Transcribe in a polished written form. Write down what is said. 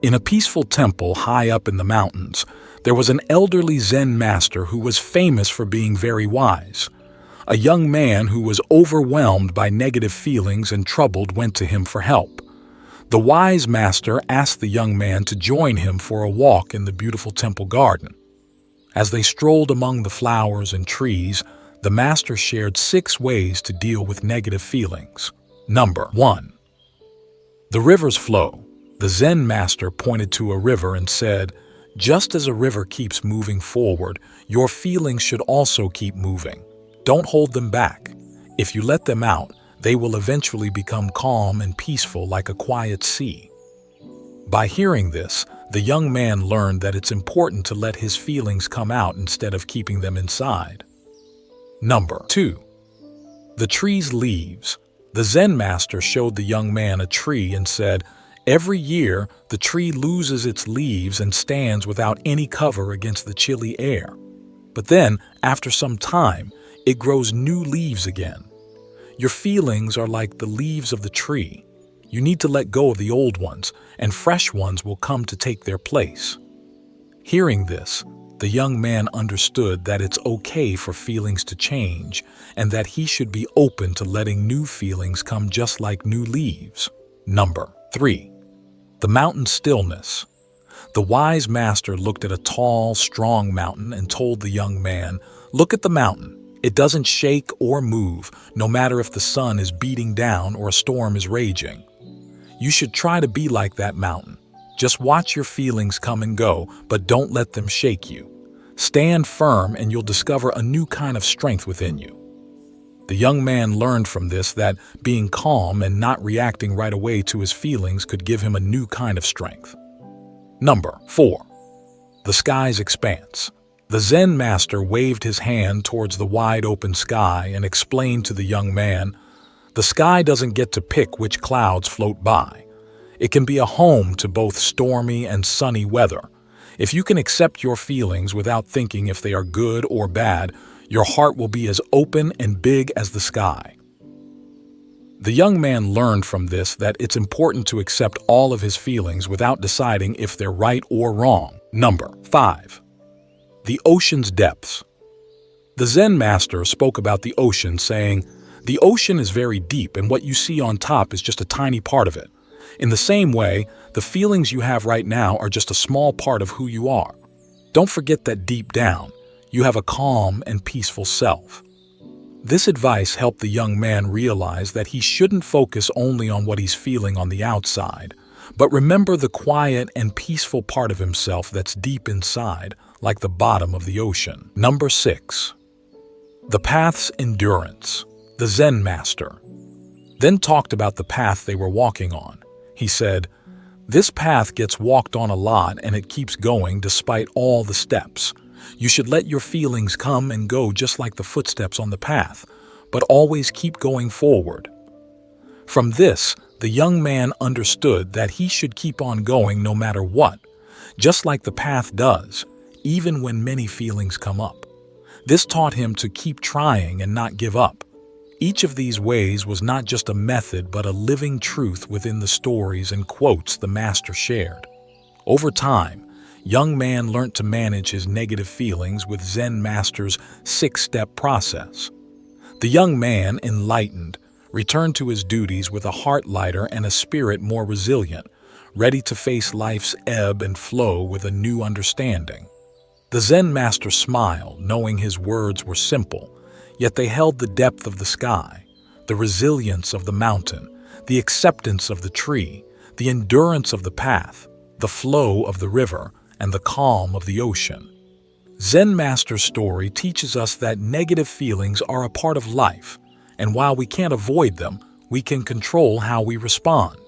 In a peaceful temple high up in the mountains, there was an elderly Zen master who was famous for being very wise. A young man who was overwhelmed by negative feelings and troubled went to him for help. The wise master asked the young man to join him for a walk in the beautiful temple garden. As they strolled among the flowers and trees, the master shared 6 ways to deal with negative feelings. Number 1. The river's flow. The Zen master pointed to a river and said, "Just as a river keeps moving forward, your feelings should also keep moving. Don't hold them back. If you let them out, they will eventually become calm and peaceful like a quiet sea." By hearing this, the young man learned that it's important to let his feelings come out instead of keeping them inside. Number 2. The tree's leaves. The Zen master showed the young man a tree and said, "Every year, the tree loses its leaves and stands without any cover against the chilly air. But then, after some time, it grows new leaves again. Your feelings are like the leaves of the tree. You need to let go of the old ones, and fresh ones will come to take their place." Hearing this, the young man understood that it's okay for feelings to change, and that he should be open to letting new feelings come just like new leaves. Number 3. The mountain stillness. The wise master looked at a tall, strong mountain and told the young man, "Look at the mountain. It doesn't shake or move, no matter if the sun is beating down or a storm is raging. You should try to be like that mountain. Just watch your feelings come and go, but don't let them shake you. Stand firm and you'll discover a new kind of strength within you." The young man learned from this that being calm and not reacting right away to his feelings could give him a new kind of strength. Number 4. The sky's expanse. The Zen master waved his hand towards the wide open sky and explained to the young man, "The sky doesn't get to pick which clouds float by. It can be a home to both stormy and sunny weather. If you can accept your feelings without thinking if they are good or bad, your heart will be as open and big as the sky." The young man learned from this that it's important to accept all of his feelings without deciding if they're right or wrong. Number 5. The ocean's depths. The Zen master spoke about the ocean, saying, "The ocean is very deep, and what you see on top is just a tiny part of it. In the same way, the feelings you have right now are just a small part of who you are. Don't forget that deep down, you have a calm and peaceful self." This advice helped the young man realize that he shouldn't focus only on what he's feeling on the outside, but remember the quiet and peaceful part of himself that's deep inside, like the bottom of the ocean. Number 6. The path's endurance. The Zen master then talked about the path they were walking on. He said, "This path gets walked on a lot and it keeps going despite all the steps. You should let your feelings come and go just like the footsteps on the path, but always keep going forward." From this, the young man understood that he should keep on going no matter what, just like the path does, even when many feelings come up. This taught him to keep trying and not give up. Each of these ways was not just a method but a living truth within the stories and quotes the master shared. Over time, young man learned to manage his negative feelings with Zen master's 6-step process. The young man, enlightened, returned to his duties with a heart lighter and a spirit more resilient, ready to face life's ebb and flow with a new understanding. The Zen master smiled, knowing his words were simple, yet they held the depth of the sky, the resilience of the mountain, the acceptance of the tree, the endurance of the path, the flow of the river, and the calm of the ocean. Zen master's story teaches us that negative feelings are a part of life, and while we can't avoid them, we can control how we respond.